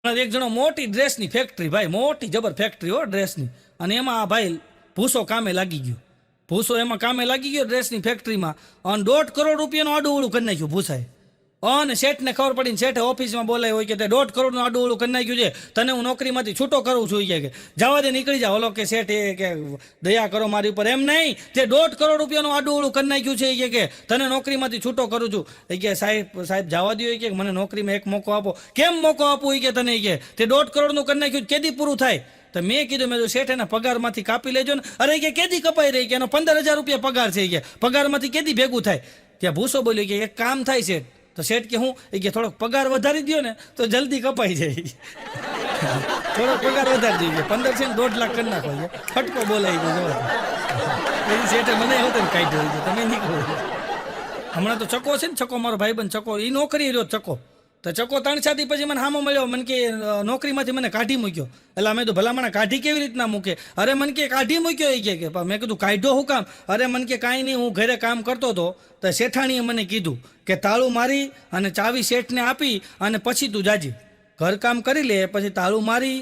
એક જણો મોટી ડ્રેસની ફેક્ટરી, ભાઈ મોટી જબર ફેક્ટરી હો ડ્રેસની, અને એમાં આ ભાઈ ભૂસો કામે લાગી ગયો. ભૂસો એમાં કામે લાગી ગયો ડ્રેસની ફેક્ટરીમાં, અને 1.5 કરોડ રૂપિયાનું આડું કરી નાખ્યું ભૂસાએ. અને શેઠને ખબર પડીને શેઠે ઓફિસમાં બોલાય હોય કે તે 1.5 કરોડનું આડું કરી નાખ્યું છે, તને હું નોકરીમાંથી છૂટો કરું છું. કે જવા દે, નીકળી જા. ઓલો કે શેઠ એ કે દયા કરો મારી ઉપર. એમ નહીં, તે 1.5 કરોડ રૂપિયાનું આડું કરી નાખ્યું છે. કે તને નોકરીમાંથી છૂટો કરું છું. એ કે સાહેબ જવા દો. કે મને નોકરીમાં એક મોકો આપો. કેમ મોકો આપું? કે તને કે તે 1.5 કરોડનું કરી નાખ્યું, કેદી પૂરું થાય? તો મેં કીધું, મેં શેઠ એના પગારમાંથી કાપી લેજો ને. અરે કે કેદી કપાઈ રહી? કે એનો 15,000 રૂપિયા પગાર છે. કે પગારમાંથી કેદી ભેગું થાય? ત્યાં ભૂસો બોલ્યો કે એક કામ થાય શેઠ. તો શેઠ કે હું? એ કે થોડોક પગાર વધારી દો ને તો જલ્દી કપાઈ જાય. થોડોક પગાર વધારી દઈએ, 15 છે ને 1.5 લાખ કરી નાખો. ફટકો બોલાવી ગયો. એની શેઠે મને એવું તો કાઢ્યો છે, તમે નીકળો. હમણાં તો ચકો છે ને, ચકો મારો ભાઈબંધ ચકો, એ નોકરી રહ્યો ચકો. તો ચકો 3-4 દી પછી મને સામો મળ્યો. મને કે નોકરીમાંથી મને કાઢી મૂક્યો. એટલે મેં તો ભલામણ કાઢી કેવી રીતના મૂકે? અરે મને કે કાઢી મૂક્યો. એ કે મેં કીધું કાઢ્યો હું કામ? અરે મને કે કાંઈ નહીં, હું ઘરે કામ કરતો હતો તો શેઠાણીએ મને કીધું કે તાળું મારી અને ચાવી શેઠને આપી અને પછી તું જાજી. ઘર કામ કરી લે, પછી તાળું મારી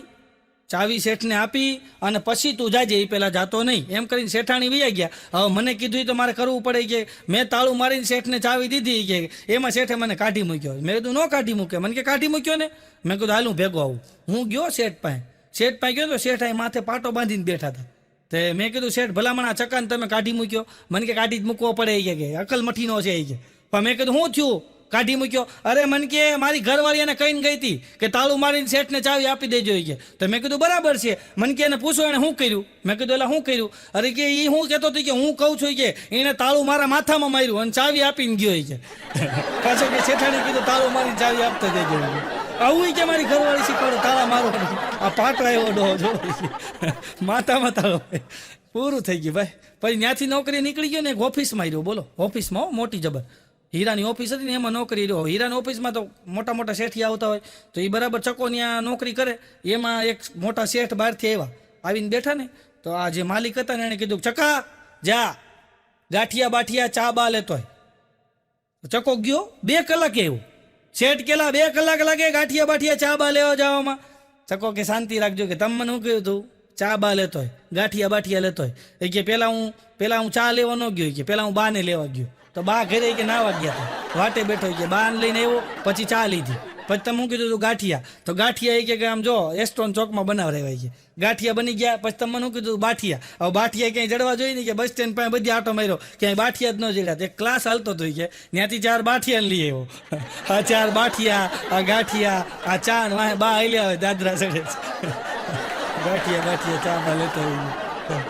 ચાવી શેઠને આપી અને પછી તું જાજે, એ પહેલાં જાતો નહીં. એમ કરીને શેઠાણી વૈયા ગયા. હવે મને કીધું તો મારે કરવું પડે. કે મેં તાળું મારીને શેઠને ચાવી દીધી. કે એમાં શેઠે મને કાઢી મૂક્યો. મેં કીધું ન કાઢી મૂક્યો. મને કે કાઢી મૂક્યો ને. મેં કીધું હાલ હું ભેગો આવું. હું ગયો શેઠ પાસે. શેઠ પાસે ગયો તો શેઠ અહીં માથે પાટો બાંધીને બેઠા હતા. તે મેં કીધું શેઠ ભલામણ આ ચકાને તમે કાઢી મૂક્યો? મને કે કાઢી જ મૂકવો પડે. કે અકલ મઠીનો છે. કે પણ મેં કીધું શું થયું કાઢી મૂક્યો? અરે મને કે મારી ઘરવાળી એને કહીને ગઈ હતી કે તાળું મારીને શેઠને ચાવી આપી દેજો. કે તો મેં કીધું બરાબર છે. મને કે એને પૂછો એને શું કર્યું? મેં કીધું એટલે શું કર્યું? અરે કે એ શું કહેતો હતો કે હું કહું છું કે એને તાળું મારા માથામાં માર્યું અને ચાવી આપીને ગયો. કે પાછો કે શેઠાણી કીધું તાળું મારીને ચાવી આપતા દેજો. આવું કે મારી ઘરવાળી શીખવાડો તાળા મારો. આ પાટો આવ્યો ડો જો માથામાં તાળો. પૂરું થઈ ગયું ભાઈ. પછી ત્યાંથી નોકરી નીકળી ગયો ને એક ઓફિસમાં આવ્યો. બોલો, ઓફિસમાં મોટી જબર હીરાની ઓફિસ હતી ને, એમાં નોકરી રહ્યો. હીરાની ઓફિસમાં તો મોટા મોટા શેઠી આવતા હોય, તો એ બરાબર ચકો ત્યાં નોકરી કરે. એમાં એક મોટા શેઠ બહારથી આવ્યા, આવીને બેઠા ને, તો આ જે માલિક હતા ને એને કીધું ચકા જા ગાંઠિયા બાઠિયા ચા બા લેતો હોય. ચકો ગયો. 2 કલાકે આવ્યો. શેઠ કેલા 2 કલાક લાગે ગાંઠિયા બાઠિયા ચા બા લેવા જવામાં? ચકો કે શાંતિ રાખજો, કે તમે મને શું કહ્યું તું? ચા બા લેતો હોય, ગાંઠિયા બાઠિયા લેતો હોય. એ કે પેલા હું ચા લેવા ન ગયો. કે પેલા હું બાને લેવા ગયો. તો બા ઘરે કે નાવા ગયા હતા, વાટે બેઠો. કે બાને લઈને આવ્યો, પછી ચા લીધી. પછી તમે શું કીધું તું? ગાંઠિયા. તો ગાંઠિયા એ કે આમ જો એસ્ટ્રોન ચોકમાં બનાવરાય. કે ગાંઠિયા બની ગયા. પછી તમે શું કીધું? બાઠિયા. હવે બાઠિયા ક્યાંય જડવા જોઈએ ને, કે બસ સ્ટેન્ડ પાસે બધી આટો માર્યો, ક્યાંય બાઠિયા જ ન જડ્યા. એક ક્લાસ હાલતો હતો. કે ત્યાંથી 4 બાઠિયા લઈ આવ્યો. આ 4 બાઠિયા, આ ગાંઠિયા, આ ચા ને વાહ બા હાલ્યા હોય દાદરા ચડે. ગાંઠિયા બાઠિયા ચા બા લેતો હોય.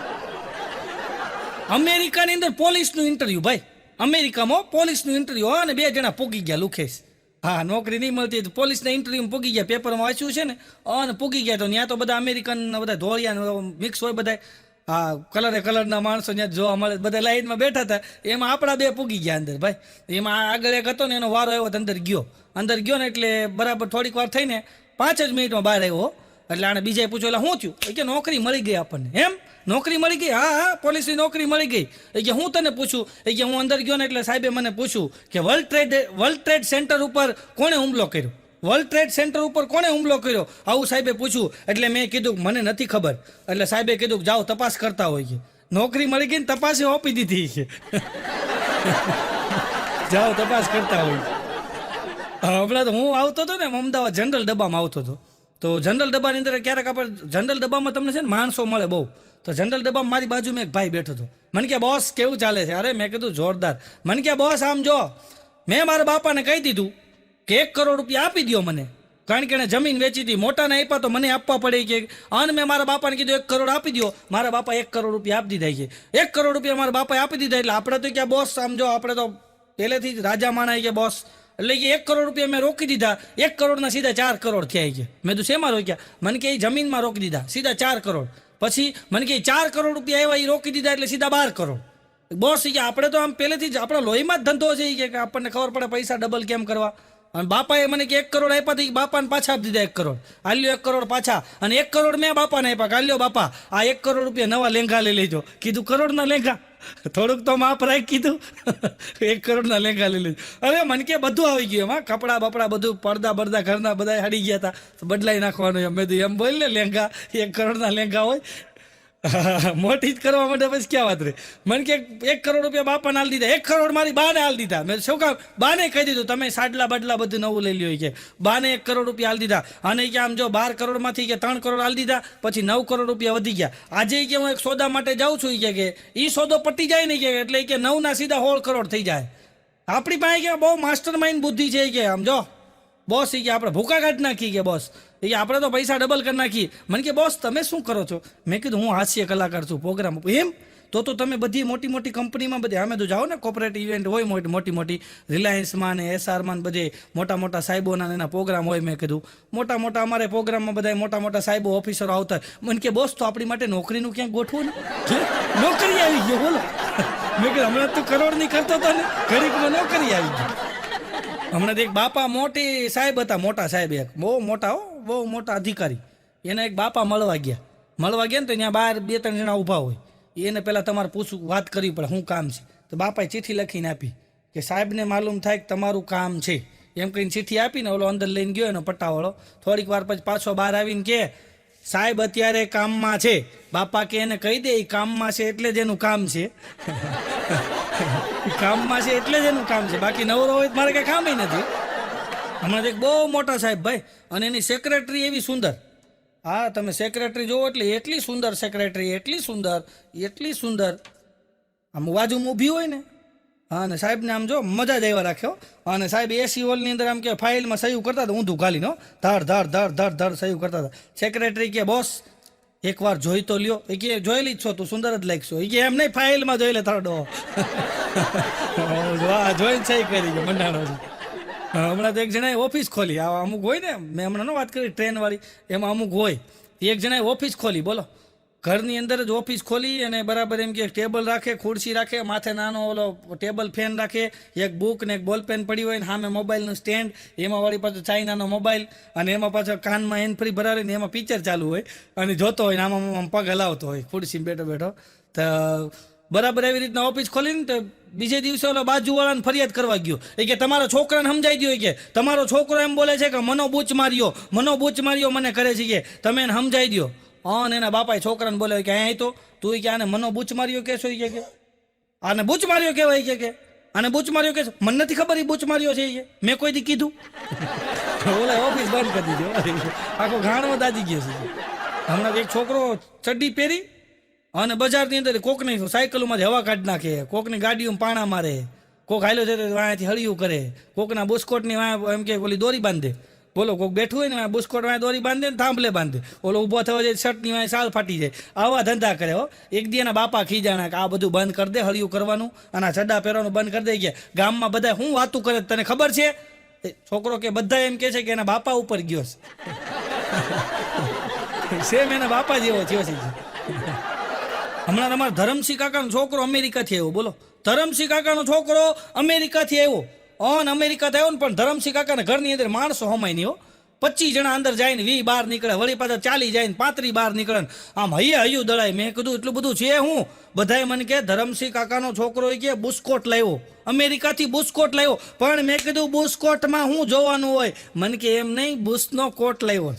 અમેરિકાની અંદર પોલીસનું ઇન્ટરવ્યુ ભાઈ. અમેરિકામાં પોલીસનું ઇન્ટરવ્યુ. અને 2 જણા પૂગી ગયા લુખેશ. હા, નોકરી નહીં મળતી તો પોલીસના ઇન્ટરવ્યુમાં પૂગી ગયા. પેપરમાં વાંચ્યું છે ને, અને પૂગી ગયા. તો ત્યાં તો બધા અમેરિકન બધા ધોળિયા મિક્સ હોય બધા. હા, કલરના માણસો ત્યાં જોવા મળે. બધા લાઈનમાં બેઠા હતા. એમાં આપણા 2 પૂગી ગયા અંદર ભાઈ. એમાં આગળ એક હતો ને, એનો વારો આવ્યો તો અંદર ગયો ને, એટલે બરાબર થોડીક વાર થઈને 5 જ મિનિટમાં બહાર આવ્યો. એટલે આને બીજાએ પૂછ્યું એટલે શું થયું? કે નોકરી મળી ગઈ આપણને. એમ નોકરી મળી ગઈ? હા, પોલીસની નોકરી મળી ગઈ. એ કે હું તને પૂછું? એ કે હું અંદર ગયો ને એટલે સાહેબે મને પૂછ્યું કે વર્લ્ડ ટ્રેડ સેન્ટર ઉપર કોણે હુમલો કર્યો? વર્લ્ડ ટ્રેડ સેન્ટર ઉપર કોણે હુમલો કર્યો? આવું સાહેબે પૂછ્યું. એટલે મેં કીધું મને નથી ખબર. એટલે સાહેબે કીધું જાઓ તપાસ કરતા હોય. કે નોકરી મળી ગઈ ને તપાસે આપી દીધી. છે જાઓ તપાસ કરતા હોય. હમણાં તો હું આવતો હતો ને અમદાવાદ, જનરલ ડબ્બામાં આવતો હતો. તો જનરલ ડબ્બાની અંદર ક્યારેક આપણે જનરલ ડબ્બામાં તમને છે ને માણસો મળે બહુ. તો જનરલ ડબ્બામાં મારી બાજુમાં એક ભાઈ બેઠો હતો. મને કે બોસ કેવું ચાલે છે? અરે મેં કીધું જોરદાર. મને કે બોસ આમ જો, મેં મારા બાપાને કહી દીધું કે 1 કરોડ રૂપિયા આપી દો મને, કારણ કે એને જમીન વેચી હતી. મોટાને આપ્યા તો મને આપવા પડે. કે અને મેં મારા બાપાને કીધું 1 કરોડ આપી દો. મારા બાપા 1 કરોડ રૂપિયા આપી દીધા. છે 1 કરોડ રૂપિયા મારા બાપાએ આપી દીધા. એટલે આપણે તો ક્યાં બોસ આમ જો, આપણે તો પહેલેથી જ રાજા માણા. કે બોસ એટલે કે 1 કરોડ રૂપિયા મેં રોકી દીધા. 1 કરોડના સીધા 4 કરોડ થયા. કે મેં તો શેમાં રોક્યા? મને કે જમીનમાં રોકી દીધા, સીધા 4 કરોડ. પછી મને કે 4 કરોડ રૂપિયા એવા એ રોકી દીધા, એટલે સીધા 12 કરોડ. બોસ કે આપણે તો આમ પહેલેથી જ આપણા લોહીમાં જ ધંધો છે. કે આપણને ખબર પડે પૈસા ડબલ કેમ કરવા. અને બાપાએ મને કે 1 કરોડ આપ્યા તો બાપાને પાછા આપી દીધા 1 કરોડ. આલ્યો 1 કરોડ પાછા, અને 1 કરોડ મેં બાપાને આપ્યા કે આલ્યો બાપા આ 1 કરોડ રૂપિયા નવા લેંઘા લઈ લેજો. કીધું કરોડના લેંઘા, થોડુંક તો માપ રાખ કીધું. 1 કરોડના લેંઘા લઈ લેજો. અરે મને કે બધું આવી ગયું એમાં, કપડા બપડા બધું, પડદા બરદા ઘરના બધા હડી ગયા હતા, બદલાઈ નાખવાનું એમ. મેં કીધું એમ બોલ ને, લેંઘા 1 કરોડના લેંઘા હોય, મોટી જ કરવા માટે પછી ક્યાં વાત રહી. મને કે 1 કરોડ રૂપિયા બાપાને હાલ દીધા, 1 કરોડ મારી બાને હાલ દીધા. મેં શું કામ? બાને કહી દીધું તમે સાડલા બદલા બધું નવું લઈ લ્યો કે. બાને 1 કરોડ રૂપિયા હાલ દીધા, અને કે આમ જો 12 કરોડમાંથી કે 3 કરોડ હાલ દીધા, પછી 9 કરોડ રૂપિયા વધી ગયા. આજે કે હું એક સોદા માટે જાઉં છું કે એ સોદો પટી જાય ને કે, એટલે કે 9 ના સીધા 16 કરોડ થઈ જાય. આપણી પાસે કે બહુ માસ્ટર માઇન્ડ બુદ્ધિ છે કે, આમ જો બોસ એ કે આપણે ભૂકા કાઢી નાખી કે બોસ, એ કે આપણે તો પૈસા ડબલ કરી નાખી. મને કે બોસ તમે શું કરો છો? મેં કીધું હું હાસ્ય કલાકાર છું, પ્રોગ્રામ. એમ તો તમે બધી મોટી મોટી કંપનીમાં બધે અમે તો જાઓ ને, કોર્પોરેટ ઇવેન્ટ હોય મોટી મોટી રિલાયન્સમાં ને એસઆરમાં બધે મોટા મોટા સાહેબોના એના પ્રોગ્રામ હોય. મેં કીધું મોટા મોટા અમારે પ્રોગ્રામમાં બધા મોટા મોટા સાહેબો ઓફિસરો આવતા. મને કે બોસ તો આપણી માટે નોકરીનું ક્યાંક ગોઠવું ને, નોકરી આવી ગયો બોલો. મેં કીધું હમણાં તું કરોડની કરતો હતો ને, ઘડીકમાં નોકરી આવી ગઈ. હમણાં એક બાપા મોટી સાહેબ હતા, મોટા સાહેબ, એક બહુ મોટા, બહુ મોટા અધિકારી. એને એક બાપા મળવા ગયા ને તો ત્યાં બહાર 2-3 જણા ઊભા હોય. એને પહેલાં તમારે પૂછવું, વાત કરવી પડે શું કામ છે. તો બાપાએ ચિઠ્ઠી લખીને આપી કે સાહેબને માલુમ થાય કે તમારું કામ છે, એમ કહીને ચિઠ્ઠી આપીને ઓલો અંદર લઈને ગયો એનો પટ્ટાવાળો. થોડીક વાર પછી પાછો બહાર આવીને કે સાહેબ અત્યારે કામમાં છે. બાપા કે એને કહી દે એ કામમાં છે એટલે જ એનું કામ છે. કામમાં છે એટલે જ એનું કામ છે, બાકી નવરો હોય મારે કંઈ કામ નથી. હમણાં એક બહુ મોટા સાહેબ ભાઈ, અને એની સેક્રેટરી એવી સુંદર. હા તમે સેક્રેટરી જોવો એટલે એટલી સુંદર સેક્રેટરી, એટલી સુંદર. આમ બાજુમાં ઊભી હોય ને, હા, અને સાહેબને આમ જો મજા જ આવ્યા રાખ્યો. અને સાહેબ એસી હોલની અંદર આમ કે ફાઇલમાં સહી કરતા હતા, ઊંધું ઘાલીને ધડ સહી કરતા હતા. સેક્રેટરી કે બોસ એકવાર જોઈ તો લ્યો. એ કે જોયેલી જ છો તું, સુંદર જ લાગશો. એ કે એમ નહીં, ફાઇલમાં જોઈ લે થરડો. વાહ, જોઈને સહી કરી ગયો મંડાણો છે. હમણાં તો એક જણાએ ઓફિસ ખોલી, અમુક હોય ને, મેં હમણાં ન વાત કરી ટ્રેનવાળી, એમાં અમુક હોય. એક જણાએ ઓફિસ ખોલી, બોલો, ઘરની અંદર જ ઓફિસ ખોલી, અને બરાબર એમ કે ટેબલ રાખે, ખુરશી રાખે, માથે નાનો ઓલો ટેબલ ફેન રાખે, એક બુક ને એક બોલપેન પડી હોય, ને સામે મોબાઈલનું સ્ટેન્ડ, એમાં વળી પાછો ચાઇનાનો મોબાઈલ, અને એમાં પાછો કાનમાં હેન્ડ ફ્રી ભરાવી ને એમાં પિક્ચર ચાલુ હોય, અને જોતો હોય ને આમ પગ હલાવતો હોય ખુરશીમાં બેઠો. તો બરાબર એવી રીતના ઓફિસ ખોલીને તો બીજે દિવસે ઓલો બાજુવાળાને ફરિયાદ કરવા ગયો. એ કે તમારો છોકરાને સમજાઈ દો, કે તમારો છોકરો એમ બોલે છે કે મનો બૂચ માર્યો મને કરે છે, કે તમે એને સમજાઈ દો. અને એના બાપાએ છોકરાને બોલે કે અહીં તો તું કે આને મનો બૂચ માર્યો કહેશો, કે આને બૂચ માર્યો કહેવાય, કે આને બૂચ માર્યો કહેશો. મને નથી ખબર એ બૂચ માર્યો છે, એ મેં કોઈ દી કીધું. ઓલા ઓફિસ બંધ કરી દીધો, આખો ઘાણો દાજી ગયો છે. હમણાં એક છોકરો ચડ્ડી પહેરી અને બજારની અંદર કોકની સાયકલોમાં જ હવા કાઢી નાખે, કોકની ગાડીઓમાં પાણા મારે, કોક હાલ્યો છે વાંથી હળિયું કરે, કોકના બુસ્કોટની વાં એમ કે ઓલી દોરી બાંધે. બોલો, કોઈક બેઠું હોય ને બુસ્કોટ વાંય દોરી બાંધે ને થાંભલે બાંધે, ઓલો ઊભો થવા જાય શર્ટની વાંય સાલ ફાટી જાય. આવા ધંધા કરે હો. એક દી એના બાપા ખીજાણા કે આ બધું બંધ કરી દે, હળિયું કરવાનું અને આ ચડ્ડા પહેરવાનું બંધ કરી દે. ગયા ગામમાં બધા શું વાતું કરે તને ખબર છે? છોકરો કે બધા એમ કે છે કે એના બાપા ઉપર ગયો છે. સેમ એના બાપા જેવો થયો છે. હમણાં તમારા ધરમસિંહ કાકાનો છોકરો અમેરિકાથી આવ્યો, બોલો, ધરમસિંહ કાકાનો છોકરો અમેરિકાથી આવ્યો. અમેરિકાથી આવ્યો ને, પણ ધરમસિંહ કાકાના ઘરની અંદર માણસો હમાય નહીં હો. 25 જણા અંદર જાય ને 20 બહાર નીકળે, વળી પાછા 40 જાય ને 35 બહાર નીકળે. આમ હૈયું દળાય. મેં કીધું એટલું બધું છે હું? બધાએ મને કે ધરમસિંહ કાકાનો છોકરો કે બુસ્કોટ લાવ્યો, અમેરિકાથી બુસ્કોટ લાવ્યો. પણ મેં કીધું બુસ્કોટમાં શું જોવાનું હોય? મને કે એમ નહીં, બુસનો કોટ લાવ્યો,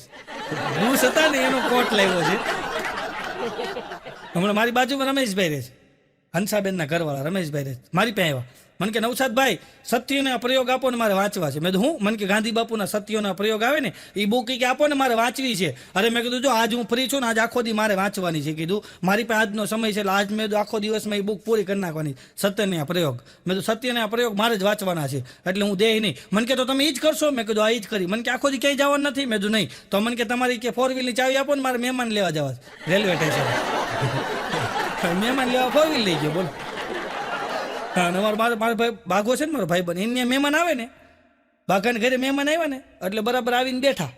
બુસ હતા ને એનો કોટ લાવ્યો છે. હમણાં મારી બાજુમાં રમેશભાઈ રહે છે, હંસાબેનના ઘરવાળા રમેશભાઈ રહે છે, મારી પાસે આવ્યા. મને કે નવસાદભાઈ સત્યોના પ્રયોગ આપો ને, મારે વાંચવા છે. મેં હું મને કે ગાંધી બાપુના સત્યોના પ્રયોગ આવે ને એ બુક કે આપો ને, મારે વાંચવી છે. અરે મેં કીધું જો આજ હું ફ્રી છું ને, આજ આખો દી મારે વાંચવાની છે. કીધું મારી પાસે આજનો સમય છે, એટલે આજ મેં આખો દિવસમાં એ બુક પૂરી કરી નાખવાની, સત્યના પ્રયોગ. મેં કીધું સત્યના પ્રયોગ મારે જ વાંચવાના છે, એટલે હું દે નહીં. મને કે તો તમે એ જ કરશો? મેં કીધું આ એ જ કરી. મને કે આખો દી ક્યાંય જવાનું નથી? મેં કીધું નહીં. તો મને કે તમારી કે 4 વ્હીલની ચાવી આપો ને, મારે મહેમાન લેવા જવા રેલવે સ્ટેશન. મહેમાન લેવા 4 વ્હીલ લઈ ગયો, બોલો. હા, મારો ભાઈ બાઘો છે ને, મારો ભાઈ બને એને મહેમાન આવે ને, બાઘાને ઘરે મહેમાન આવ્યા ને એટલે બરાબર આવીને બેઠા.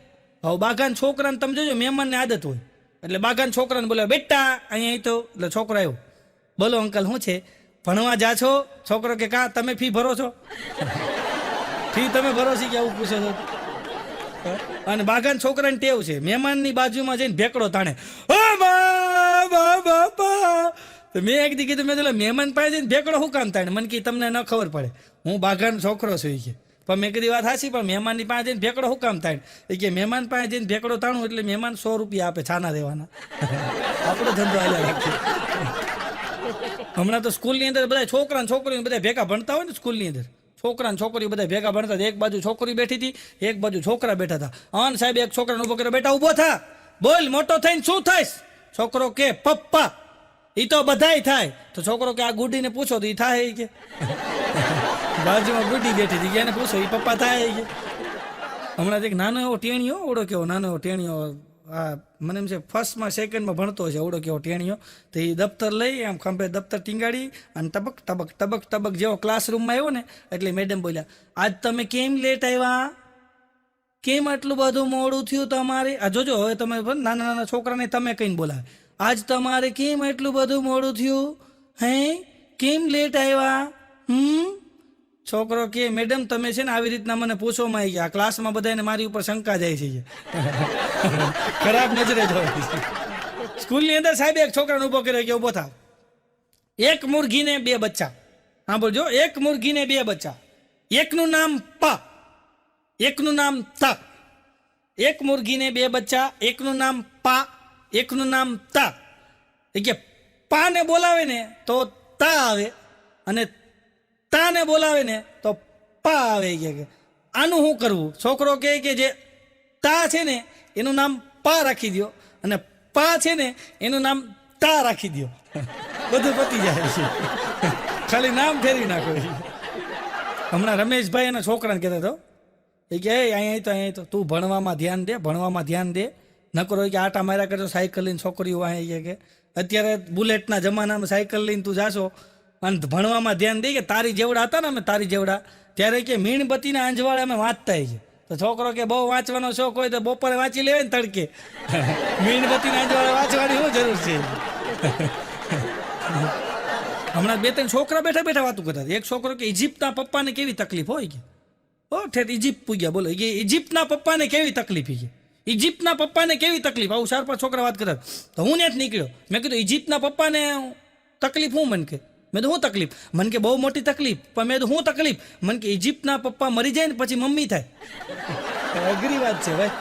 હવે બાઘાના છોકરાને તમે જોજો, મહેમાનની આદત હોય એટલે બાઘાના છોકરાને બોલે બેટા અહીંયા તો, એટલે છોકરો આવ્યો, બોલો અંકલ શું છે, ભણવા જા છો? છોકરો કે કા તમે ફી ભરો છો? ફી તમે ભરો છો કે આવું પૂછો છો? અને બાગાન છોકરાની ટેવ છે મહેમાનની બાજુમાં જઈને ભેકડો તાણે, ઓ બાપા. તો મેં એક દી કીધું, મેં તો મહેમાન પાસે જઈને ભેકડો શું કામ તાણે? મને કે તમને ન ખબર પડે, હું બાગાન છોકરો છું કે. પણ મેં કીધી વાત હાચી, પણ મહેમાનની પાસે જઈને ભેકડો શું કામ થાય? એ કે મહેમાન પાસે જઈને ભેકડો તાણું એટલે મહેમાન 100 રૂપિયા આપે છાના દેવાના. આપણો ધંધો હાલ્યા રાખીએ. હમણાં તો સ્કૂલની અંદર બધા છોકરા ને છોકરીઓ બધા ભેગા ભણતા હોય ને, સ્કૂલની અંદર છોકરા ને છોકરીઓ બધા ભેગા ભણતા હતા. એક બાજુ છોકરી બેઠી હતી, એક બાજુ છોકરા બેઠા હતા. અન સાહેબ એક છોકરાને ઉભો કર્યો, બેટા ઉભો થા, બોલ મોટો થઈને શું થાયસ? છોકરો કે પપ્પા. એ તો બધાય થાય. તો છોકરો કે આ ગુડીને પૂછો તો એ થાય કે. બાજુમાં ગુડી બેઠી હતી, એને પૂછો એ પપ્પા થાય કે. હમણાં એક નાનો એવો ટેણીયો, ઓળો કેવો નાનો એવો ટેણીયો, આ મને એમ છે ફર્સ્ટમાં સેકન્ડમાં ભણતો છે, ઓળો કેવો ટેણીયો. તો એ દફતર લઈ આમ ખંભે દફતર ટીંગાડી અને ટબક ટબક ટબક ટબક જેવો ક્લાસરૂમમાં આવ્યો ને એટલે મેડમ બોલ્યા, આજ તમે કેમ લેટ આવ્યા? કેમ આટલું બધું મોડું થયું તમારે? આ જોજો હવે તમે નાના નાના છોકરાને તમે કહીને બોલાવે, આજ તમારે કેમ એટલું બધું મોડું થયું? હે કેમ લેટ આવ્યા? છોકરો કે મેડમ તમે છે ને આવી રીતના મને પૂછવામાં આવી ગયા, ક્લાસમાં બધાને મારી ઉપર શંકા જાય છે. ખરાબ નજરે જોવે. સ્કૂલની અંદર સાહેબ એક છોકરાને ઉભો કર્યો કે ઉભો થાવ, એક મુરઘીને 2 બચ્ચા. હા બોલજો, એક મુરઘીને 2 બચ્ચા, એકનું નામ પા, એકનું નામ તા. એક મુરઘીને 2 બચ્ચા, એકનું નામ પા, એકનું નામ તા. એ કે પા ને બોલાવે ને તો તા આવે અને તાને બોલાવે ને તો પા આવે. કે આનું શું કરવું? છોકરો કહે કે જે તા છે ને એનું નામ પા રાખી દો અને પા છે ને એનું નામ તા રાખી દો, બધું પતી જાય છે. ખાલી નામ ફેરવી નાખો. હમણાં રમેશભાઈ એના છોકરાને કહેતા હતો, એ કે અહીંયા તો તું ભણવામાં ધ્યાન દે, ભણવામાં ધ્યાન દે, નકરો કે આટા માર્યા કરજો સાયકલ લઈને છોકરીઓ અહીંયા કે અત્યારે બુલેટના જમાનામાં સાયકલ લઈને તું જાશો અને ભણવામાં ધ્યાન દે. કે તારી જેવડા હતા ને અમે તારી જેવડા ત્યારે કે મીણબત્તીના અંજવાળે અમે વાંચતા છે. તો છોકરો કે બહુ વાંચવાનો શોખ હોય તો બપોરે વાંચી લેવાય ને તડકે. મીણબત્તીના અંજવાળે વાંચવાની શું જરૂર છે? હમણાં 2-3 છોકરા બેઠા બેઠા વાતું કરતા હતા. એક છોકરો કે ઇજિપ્તના પપ્પાને કેવી તકલીફ હોય કે, ઓ ઠેઠ ઇજિપ્ત પૂગ્યા, બોલો કે ઇજિપ્તના પપ્પાને કેવી તકલીફ છે, ઇજિપ્તના પપ્પાને કેવી તકલીફ. આવું 4-5 છોકરા વાત કરતા. તો હું ત્યાં જ નીકળ્યો, મેં કીધું ઇજિપ્તના પપ્પાને તકલીફ હું? મને કે મેં તો શું તકલીફ? મને કે બહુ મોટી તકલીફ. પણ મેં તો શું તકલીફ? મને કે ઇજિપ્તના પપ્પા મરી જાય ને પછી મમ્મી થાય. અઘરી વાત છે ભાઈ.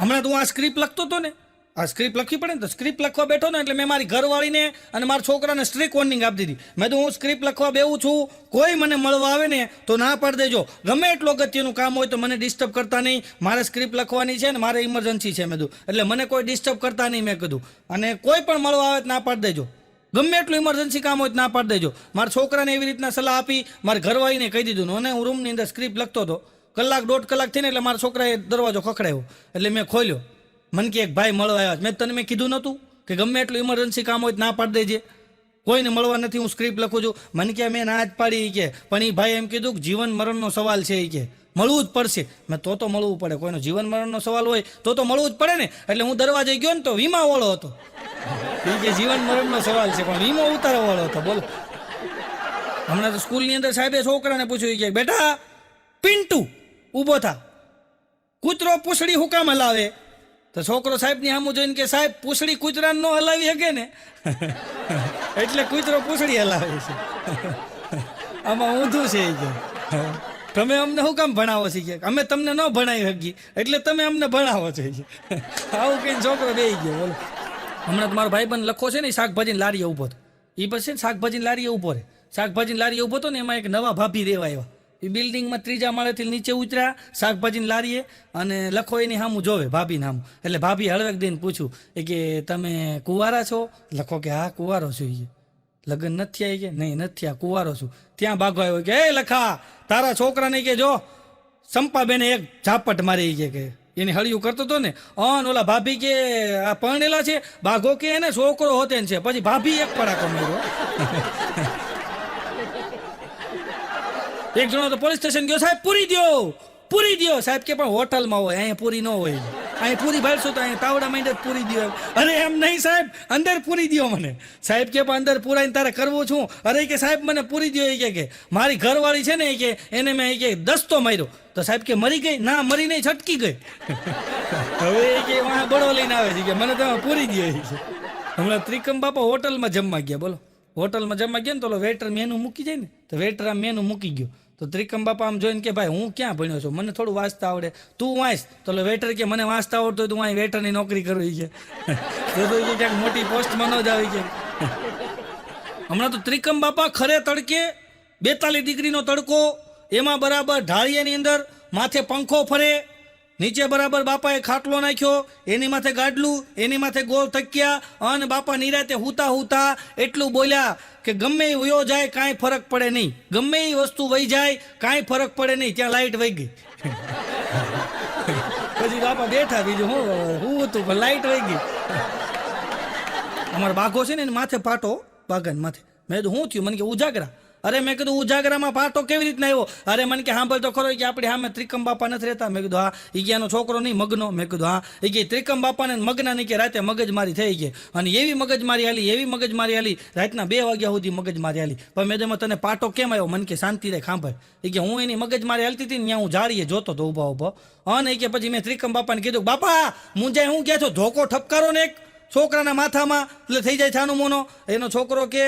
હમણાં તું આ સ્ક્રિપ્ટ લખતો હતો ને, આ સ્ક્રિપ્ટ લખવી પડે ને, તો સ્ક્રિપ્ટ લખવા બેઠો ને એટલે મેં મારી ઘરવાળીને અને મારા છોકરાને સ્ટ્રીક વોર્નિંગ આપી દીધી. મેં તો હું સ્ક્રિપ્ટ લખવા બેવું છું, કોઈ મને મળવા આવે ને તો ના પાડી દેજો. ગમે એટલું અગત્યનું કામ હોય તો મને ડિસ્ટર્બ કરતા નહીં. મારે સ્ક્રિપ્ટ લખવાની છે ને મારે ઇમરજન્સી છે મેં કીધું, એટલે મને કોઈ ડિસ્ટર્બ કરતા નહીં મેં કીધું. અને કોઈ પણ મળવા આવે તો ના પાડી દેજો. ગમે એટલું ઇમરજન્સી કામ હોય તો ના પાડી દેજો. મારા છોકરાને એવી રીતના સલાહ આપી, મારી ઘરવાળીને કહી દીધું. અને હું રૂમની અંદર સ્ક્રિપ્ટ લખતો હતો, 1-1.5 કલાક થઈને એટલે મારા છોકરાએ દરવાજો ખખડાવ્યો એટલે મેં ખોલ્યો. મને કે એક ભાઈ મળવા આવ્યા. મેં કીધું નહોતું કે ગમે એટલું ઇમરજન્સી કામ હોય તો ના પાડી દેજે, કોઈને મળવા નથી, હું સ્ક્રિપ્ટ લખું છું. મને કે મેં ના જ પાડી કે, પણ એ ભાઈ એમ કીધું કે જીવન મરણનો સવાલ છે, એ કે મળવું જ પડશે. મેં તો મળવું પડે, કોઈનો જીવન મરણનો સવાલ હોય તો મળવું જ પડે ને. એટલે હું દરવાજે ગયો ને તો વીમાવાળો હતો. એ કે જીવન મરણનો સવાલ છે પણ વીમો ઉતારવાવાળો હતો. બોલો, હમણાં તો સ્કૂલની અંદર સાહેબે છોકરાને પૂછ્યું કે બેટા પિન્ટુ ઊભો થા, કૂતરો પૂંછડી હું કામ હલાવે? તો છોકરો સાહેબની સામું જોઈને કે સાહેબ પૂંછડી કૂતરાને ન હલાવી શકે ને, એટલે કૂતરો પૂંછડી હલાવે છે. આમાં ઊંધું છે એ કે તમે અમને શું કામ ભણાવો છો? કે અમે તમને ન ભણાવી શકીએ એટલે તમે અમને ભણાવો છો. આવું કઈ છોકરો બેસી ગયો. બોલો, હમણાં તમારો ભાઈબંધ લખો છે ને, શાકભાજીની લારીએ ઊભો હતો. એ પછી શાકભાજીની લારીએ ઊભો રહે, શાકભાજીની લારીએ ઊભો હતો ને, એમાં એક નવા ભાભી રહેવા આવ્યા. એ બિલ્ડિંગમાં 3જા માળેથી નીચે ઉતર્યા શાકભાજીની લારીએ અને લખો એની સામું જોવે, ભાભીને સામું. એટલે ભાભી હળવેક દઈને પૂછ્યું એ કે તમે કુંવારા છો? લખો કે હા કુંવારો છું. એ લગ્ન નથી આવી? કે નહીં નથી આ, કુંવારો છું. ત્યાં ભાગો આવ્યો કે એ લખા તારા છોકરાને કે જો સંપાબેને એક ઝાપટ મારી કે એને હળિયું કરતો હતો ને, ઓલા ભાભી કે આ પરણેલા છે, બાઘો કે એને છોકરો હોતે છે. પછી ભાભી એક પડાકો માર્યો. એક જણો તો પોલીસ સ્ટેશન ગયો, સાહેબ પૂરી દો. સાહેબ કે પણ હોટલમાં હોય, અહીંયા પૂરી ન હોય. અહીં પૂરી ભાડશો તો અહીં તાવડા માંડે પૂરી દો એમ. અરે એમ નહીં સાહેબ, અંદર પૂરી દો મને. સાહેબ કે પણ અંદર પૂરાઈને તારે કરવું છું. અરે કે સાહેબ મને પૂરી દો. એ કે મારી ઘરવાળી છે ને એ કે એને મેં કે દસ્તો માર્યો. તો સાહેબ કે મરી ગઈ? ના મરી નહીં, છટકી ગઈ. હવે એ કે વાહ બળો લઈને આવે છે કે મને તમે પૂરી દો. એ છે હમણાં ત્રિકમ બાપા હોટલમાં જમવા ગયા. બોલો, હોટલમાં જમવા ગયા ને તો વેટર મેનુ મૂકી જાય ને, તો વેટર આમ મેનુ મૂકી ગયો. તો ત્રિકમ બાપા આમ જોઈને કે ભાઈ હું ક્યાં ભણ્યો છું, મને થોડું વાંચતા આવડે, તું વાંચ. તો વેટર કે મને વાંચતા આવડતું હોય તો હું અહીં વેટરની નોકરી કરવી છે. તો ક્યાંક મોટી પોસ્ટમાં ન જ આવી છે. હમણાં તો ત્રિકમ બાપા ખરે તડકે 42 ડિગ્રીનો તડકો, એમાં બરાબર ઢાળિયાની અંદર માથે પંખો ફરે, નીચે બરાબર બાપાએ ખાટલો નાખ્યો, એની માથે ગાડલું, એની માથે ગોળ તકિયા, અને બાપા નિરાતે હુતા હુતા એટલું બોલ્યા કે ગમે એ વયો જાય કાંઈ ફરક પડે નહીં, ગમે એ વસ્તુ વહી જાય કાંઈ ફરક પડે નહીં, ત્યાં લાઈટ વહી ગઈ. પછી બાપા બેઠા, બીજું હું હતું પણ લાઈટ વહી ગઈ. અમારો બાઘો છે ને એને માથે પાટો, બાગાને માથે. મેં કીધું શું થયું? મને કે ઉજાગરા. અરે મેં કીધું ઉજાગરામાં પાટો કેવી રીતના આવ્યો? અરે મને કે સાંભળ તો ખરો કે આપણે સામે ત્રિકમ બાપા નથી રહેતા. મેં કીધું હા. એ કે એનો છોકરો નહીં મગનો. મેં કીધું હા. એ કે ત્રિકમ બાપાને મગના નહીં કે રાતે મગજમારી થઈ ગઈ, અને એવી મગજમારી હાલી, એવી મગજમારી હાલી, રાતના 2 વાગ્યા સુધી મગજમારી હાલી. પણ મેં જેમાં તને પાટો કેમ આવ્યો? મને કે શાંતિ રે સાંભળ. એ કે હું એની મગજમારી હાલતી હતી ને ત્યાં હું જાળીએ જોતો તો ઊભો ઊભો. અને એ કે પછી મેં ત્રિકમ બાપાને કીધું બાપા મુંજાય હું ક્યાં છો, ધોકો ઠપકારો ને એક છોકરાના માથામાં એટલે થઈ જાય છાનું મોનો. એનો છોકરો કે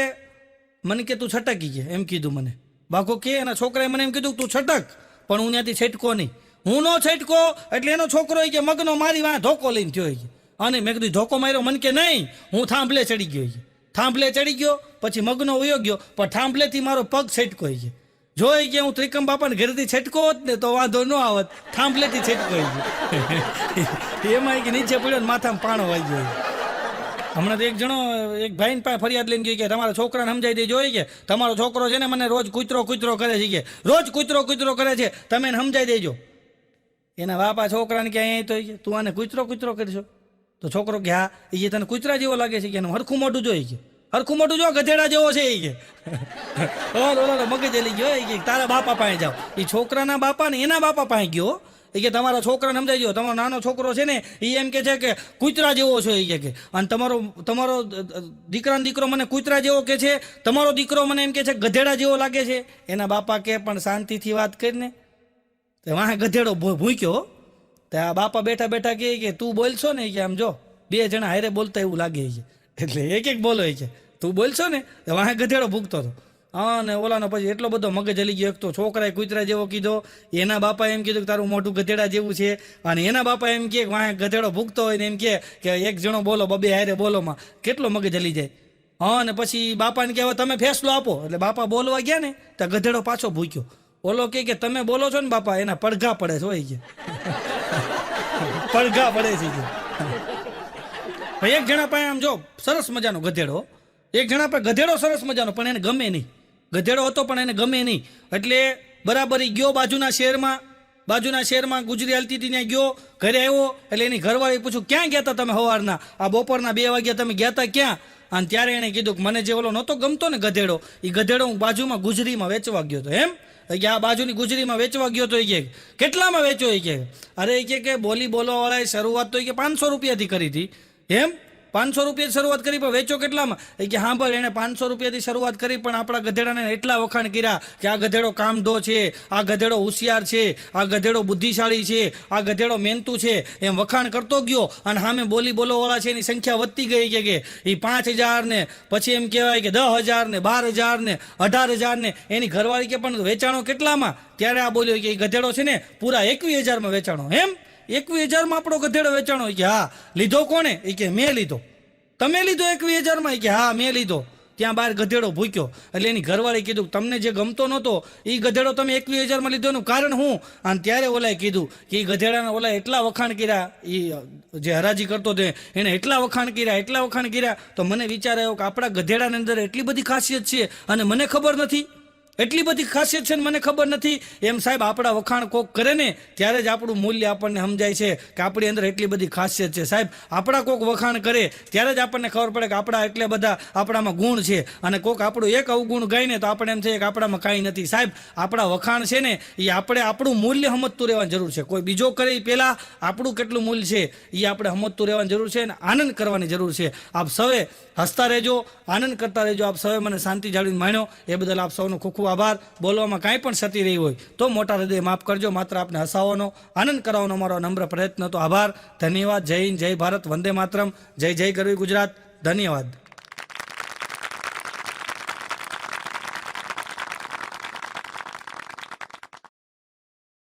મને કે તું છટકી ગયા એમ કીધું મને. બાકો કે એના છોકરાએ મને એમ કીધું તું છટક, પણ હું ત્યાંથી છટકો નહીં. હું નો છટકો એટલે એનો છોકરો કે મગનો મારી વાં ધોકો લઈને થયો. અને મેં કીધું ધોકો માર્યો? મને કે નહીં, હું થાંભલે ચડી ગયો. થાંભલે ચડી ગયો પછી મગનો વયો ગયો, પણ થાંભલેથી મારો પગ છટકો. જોઈ કે હું ત્રિકમ બાપાને ઘરેથી છટકો હોત ને તો વાંધો ન આવત, થાંભલેથી છટકો. એમાં કે નીચે પડ્યો ને માથામાં પાણો વાઈ ગયો. હમણાં તો એક જણો એક ભાઈને પાસે ફરિયાદ લઈને ગઈ કે તમારા છોકરાને સમજાઈ દેજો કે તમારો છોકરો છે ને મને રોજ કૂતરો કરે છે, કે રોજ કૂતરો કરે છે, તમે એને સમજાઈ દેજો. એના બાપા છોકરાને કે અહીં તો તું આને કૂતરો કરશો? તો છોકરો કે હા. એ તને કૂતરા જેવો લાગે છે કે એનું હરખું મોઢું જોઈ કે હરખું મોઢું જો ગધેડા જેવો છે. એ કે મગજ એલી ગયો. કે તારા બાપા પાસે જાઓ. એ છોકરાના બાપા ને એના બાપા પાસે ગયો. એ કે તમારા છોકરાને સમજાઈ ગયો, તમારો નાનો છોકરો છે ને એ એમ કે છે કે કૂતરા જેવો છે. એ કે અને તમારો દીકરો મને કૂતરા જેવો કે છે, તમારો દીકરો મને એમ કે છે ગધેડા જેવો લાગે છે. એના બાપા કે પણ શાંતિથી વાત કરીને વાહ ગધેડો ભૂક્યો. ત્યાં બાપા બેઠા કે તું બોલશો ને કે આમ જો 2 જણા હારે બોલતા એવું લાગે છે, એટલે એક બોલો છે તું બોલશો ને વાહ ગધેડો ભૂકતો હતો. અને ઓલાનો પછી એટલો બધો મગજ હલી ગયો. એક તો છોકરાએ કૂતરા જેવો કીધો, એના બાપા એમ કીધું કે તારું મોઢું ગધેડા જેવું છે, અને એના બાપા એમ કે વાહ ગધેડો ભૂકતો હોય ને એમ કે એક જણો બોલો 2 હારે બોલોમાં કેટલો મગજ હલી જાય. અને પછી બાપાને કે હવે તમે ફેસલો આપો. એટલે બાપા બોલવા ગયા ને તો ગધેડો પાછો ભૂક્યો. ઓલો કે તમે બોલો છો ને બાપા, એના પડઘા પડે છે. હોય કે પડઘા પડે છે. એક જણા પાસે આમ જો સરસ મજાનો ગધેડો, એક જણા પાસે ગધેડો સરસ મજાનો, પણ એને ગમે નહીં. ગધેડો હતો પણ એને ગમે નહીં. એટલે બરાબર એ ગયો બાજુના શહેરમાં ગુજરી હાલતી હતી, ત્યાં ગયો, ઘરે આવ્યો. એટલે એની ઘરવાળી પૂછ્યું ક્યાં ગયા હતા તમે સવારના, આ બપોરના 2 વાગ્યા તમે ગયા હતા ક્યાં? અને ત્યારે એને કીધું કે મને જે ઓલો નહોતો ગમતો ને ગધેડો, એ ગધેડો હું બાજુમાં ગુજરીમાં વેચવા ગયો હતો. એમ કે આ બાજુની ગુજરીમાં વેચવા ગયો તો. એ કે કેટલામાં વેચો? એ કે અરે એ કે બોલવાવાળાએ શરૂઆત તો એ કે 500 રૂપિયાથી કરી હતી. એમ 500 રૂપિયાથી શરૂઆત કરી, પણ વેચો કેટલામાં? એ કે હા ભાઈ એને 500 રૂપિયાથી શરૂઆત કરી, પણ આપણા ગધેડાને એટલા વખાણ કર્યા કે આ ગધેડો કામધો છે, આ ગધેડો હોશિયાર છે, આ ગધેડો બુદ્ધિશાળી છે, આ ગધેડો મહેનતુ છે, એમ વખાણ કરતો ગયો. અને સામે બોલવાળા છે એની સંખ્યા વધતી ગઈ. કે એ 5000 ને પછી એમ કહેવાય કે 10,000 ને 12,000 ને 18,000 ને. એની ઘરવાળી કે પણ વેચાણો કેટલામાં? ત્યારે આ બોલ્યો કે એ ગધેડો છે ને પૂરા 21,000માં વેચાણો. એમ 21,000માં આપણો ગધેડો વેચાણો? કે હા. લીધો કોને? એ કે મેં લીધો. તમે લીધો 21,000માં? કે હા મેં લીધો. ત્યાં બહાર ગધેડો ભૂક્યો. એટલે એની ઘરવાળી કીધું તમને જે ગમતો નહોતો એ ગધેડો તમે 21,000માં લીધો, એનું કારણ હું? અને ત્યારે ઓલાએ કીધું કે એ ગધેડાના ઓલા એટલા વખાણ કર્યા, એ જે હરાજી કરતો હતો એને એટલા વખાણ કર્યા. તો મને વિચાર આવ્યો કે આપણા ગધેડાની અંદર એટલી બધી ખાસિયત છે અને મને ખબર નથી. એટલી બધી ખાસિયત છે ને મને ખબર નથી એમ સાહેબ આપણા વખાણ કોક કરે ને ત્યારે જ આપણું મૂલ્ય આપણને સમજાય છે કે આપણી અંદર એટલી બધી ખાસિયત છે સાહેબ આપણા કોક વખાણ કરે ત્યારે જ આપણને ખબર પડે કે આપણા એટલે બધા આપણામાં ગુણ છે અને કોક આપણું એક અવગુણ ગાય ને તો આપણે એમ થઈએ કે આપણામાં કાંઈ નથી સાહેબ આપણા વખાણ છે ને એ આપણે આપણું મૂલ્ય સમજતું રહેવાની જરૂર છે કોઈ બીજો કરે એ પહેલાં આપણું કેટલું મૂલ્ય છે એ આપણે સમજતું રહેવાની જરૂર છે અને આનંદ કરવાની જરૂર છે આપ સૌએ હસતા રહેજો આનંદ કરતા રહેજો આપ સૌએ મને શાંતિ જાળવીને માણ્યો એ બદલ આપ સૌનો ખૂબ ખૂબ આભાર બોલવામાં કાંઈ પણ ક્ષતિ રહી હોય તો મોટા હૃદય માફ કરજો માત્ર આપને હસાવવાનો આનંદ કરાવવાનો મારો નમ્ર પ્રયત્ન તો આભાર ધન્યવાદ જય હિન્દ જય ભારત વંદે માતરમ જય જય ગરવી ગુજરાત ધન્યવાદ